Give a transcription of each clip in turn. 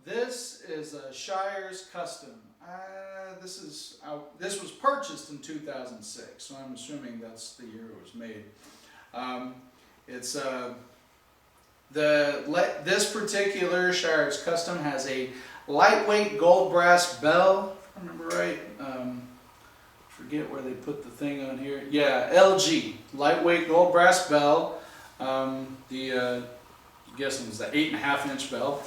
This is a Shires Custom. This was purchased in 2006, so I'm assuming that's the year it was made. This particular Shires Custom has a lightweight gold brass bell, if I remember right. Forget where they put the thing on here. Yeah, LG, lightweight gold brass bell. I'm guessing it's the 8.5 inch bell.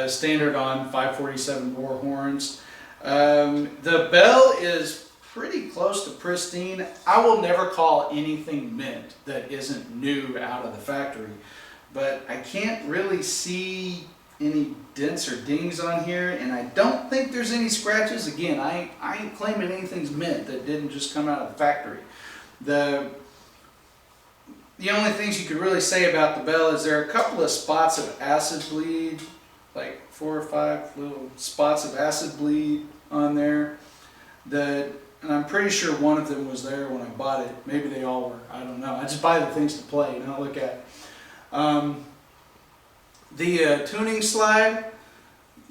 Standard on 547 bore horns. The bell is pretty close to pristine. I will never call anything mint that isn't new out of the factory, but I can't really see any dents or dings on here, and I don't think there's any scratches. Again, I ain't claiming anything's mint that didn't just come out of the factory. The only things you could really say about the bell is there are a couple of spots of acid bleed, like 4 or 5 little spots of acid bleed on there. And I'm pretty sure one of them was there when I bought it. Maybe they all were. I don't know. I just buy the things to play, not look at. The tuning slide,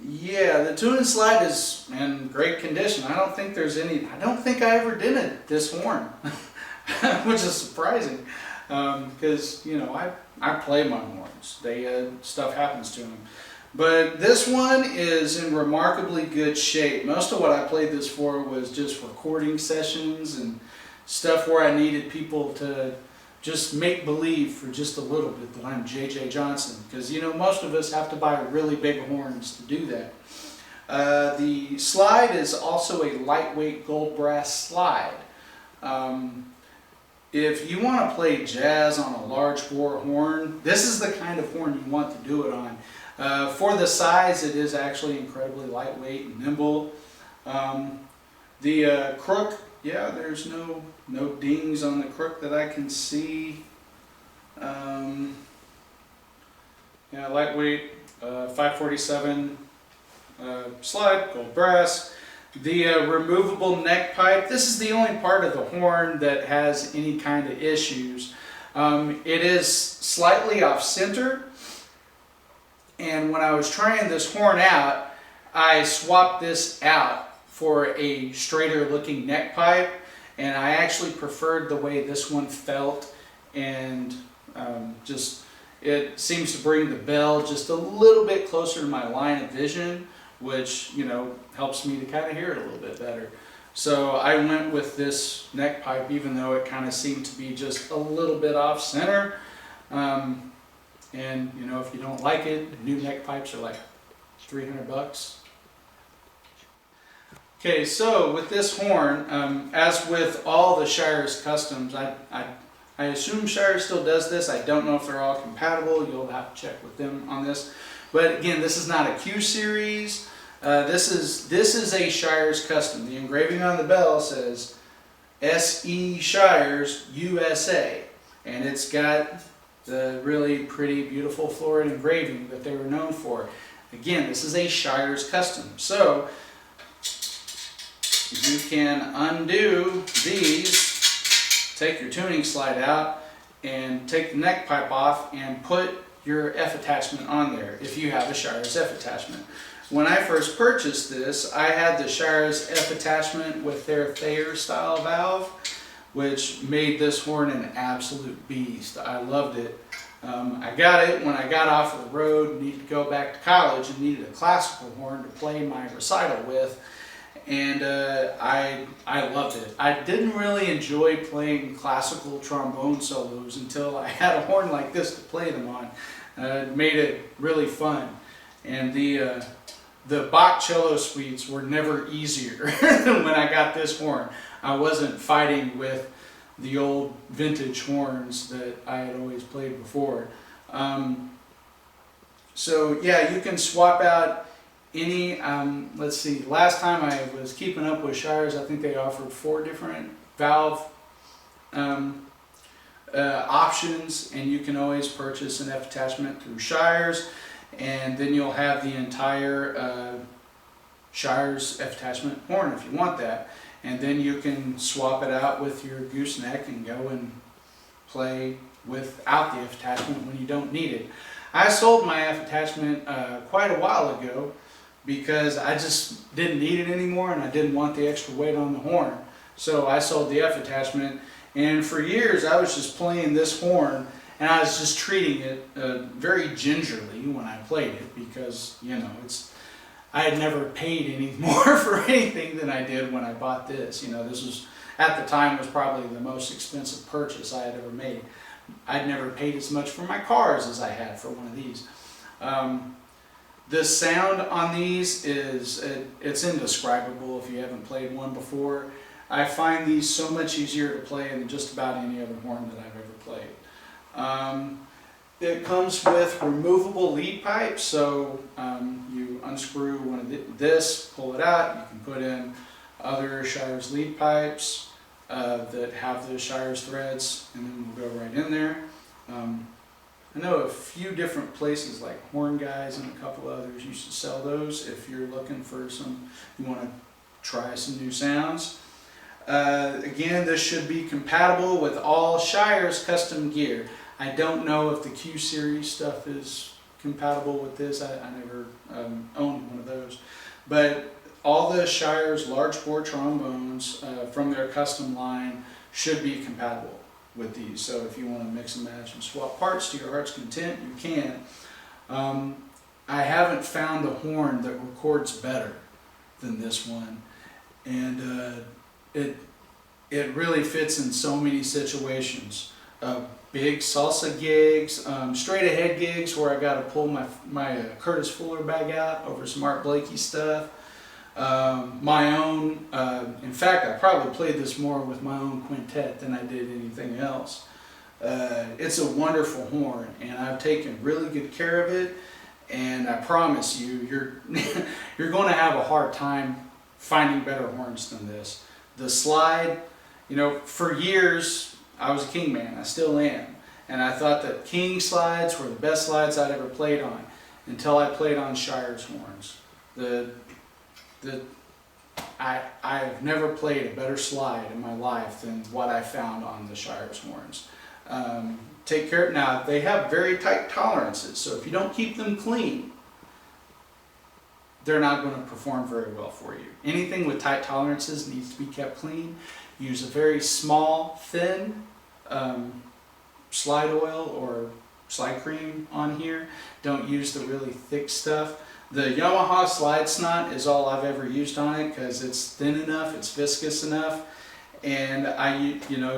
yeah, the tuning slide is in great condition. I don't think I ever dented this horn, which is surprising, because I play my horns. Stuff happens to them. But this one is in remarkably good shape. Most of what I played this for was just recording sessions and stuff where I needed people to just make believe for just a little bit that I'm J.J. Johnson, because most of us have to buy really big horns to do that. The slide is also a lightweight gold brass slide. If you want to play jazz on a large bore horn, this is the kind of horn you want to do it on. For the size, it is actually incredibly lightweight and nimble. The crook, yeah, there's no dings on the crook that I can see. Yeah, lightweight, 547 slide, gold brass. The removable neck pipe, this is the only part of the horn that has any kind of issues. It is slightly off center, and when I was trying this horn out, I swapped this out for a straighter looking neck pipe, and I actually preferred the way this one felt, and it seems to bring the bell just a little bit closer to my line of vision, which helps me to kind of hear it a little bit better. So I went with this neck pipe, even though it kind of seemed to be just a little bit off center. And if you don't like it, new neck pipes are like $300. Okay, so with this horn, as with all the Shires Customs, I assume Shires still does this. I don't know if they're all compatible. You'll have to check with them on this. But again, this is not a Q series. This is a Shires Custom. The engraving on the bell says S.E. Shires USA, and it's got the really pretty, beautiful florid engraving that they were known for. Again, this is a Shires Custom. So you can undo these, take your tuning slide out, and take the neck pipe off and put your F attachment on there if you have a Shires F attachment. When I first purchased this, I had the Shires F attachment with their Thayer style valve, which made this horn an absolute beast. I loved it. I got it when I got off of the road, needed to go back to college, and needed a classical horn to play my recital with. And I loved it. I didn't really enjoy playing classical trombone solos until I had a horn like this to play them on. It made it really fun. And the Bach cello suites were never easier than when I got this horn. I wasn't fighting with the old vintage horns that I had always played before. So yeah, you can swap out any, let's see, last time I was keeping up with Shires, I think they offered 4 different valve options, and you can always purchase an F attachment through Shires, and then you'll have the entire Shires F attachment horn if you want that. And then you can swap it out with your gooseneck and go and play without the F attachment when you don't need it. I sold my F attachment quite a while ago because I just didn't need it anymore and I didn't want the extra weight on the horn. So I sold the F attachment, and for years I was just playing this horn and I was just treating it very gingerly when I played it, because, you know, I had never paid any more for anything than I did when I bought this. You know, this was, at the time, was probably the most expensive purchase I had ever made. I'd never paid as much for my cars as I had for one of these. The sound on these is, it's indescribable if you haven't played one before. I find these so much easier to play than just about any other horn that I've ever played. It comes with removable lead pipes, so you unscrew one of this, pull it out, you can put in other Shires lead pipes that have the Shires threads, and then we'll go right in there. I know a few different places like Horn Guys and a couple others used to sell those if you're looking for you want to try some new sounds. Again, this should be compatible with all Shires custom gear. I don't know if the Q series stuff is compatible with this. I never owned one of those. But all the Shires large bore trombones from their custom line should be compatible with these. So if you want to mix and match and swap parts to your heart's content, you can. I haven't found a horn that records better than this one. And it really fits in so many situations. Big salsa gigs, straight ahead gigs where I got to pull my Curtis Fuller bag out over some Art Blakey stuff. My own, in fact, I probably played this more with my own quintet than I did anything else. It's a wonderful horn, and I've taken really good care of it, and I promise you, you're going to have a hard time finding better horns than this. The slide, you know, for years I was a King man, I still am, and I thought that King slides were the best slides I'd ever played on until I played on Shires horns. I've never played a better slide in my life than what I found on the Shires horns. Take care. Now they have very tight tolerances, so if you don't keep them clean, they're not going to perform very well for you. Anything with tight tolerances needs to be kept clean. Use a very small, thin slide oil or slide cream on here. Don't use the really thick stuff. The Yamaha slide snot is all I've ever used on it because it's thin enough, it's viscous enough, and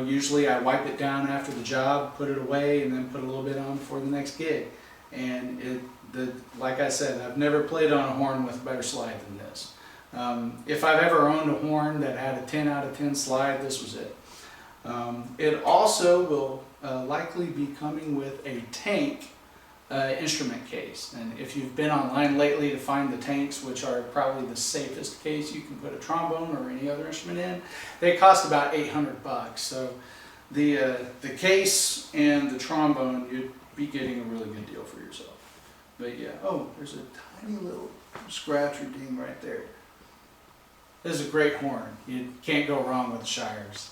usually I wipe it down after the job, put it away, and then put a little bit on before the next gig. And like I said, I've never played on a horn with a better slide than this. If I've ever owned a horn that had a 10 out of 10 slide, this was it. It also will likely be coming with a tank instrument case. And if you've been online lately to find the tanks, which are probably the safest case you can put a trombone or any other instrument in, they cost about $800. So the case and the trombone, you'd be getting a really good deal for yourself. But yeah, oh, there's a tiny little scratch or ding right there. This is a great horn. You can't go wrong with the Shires.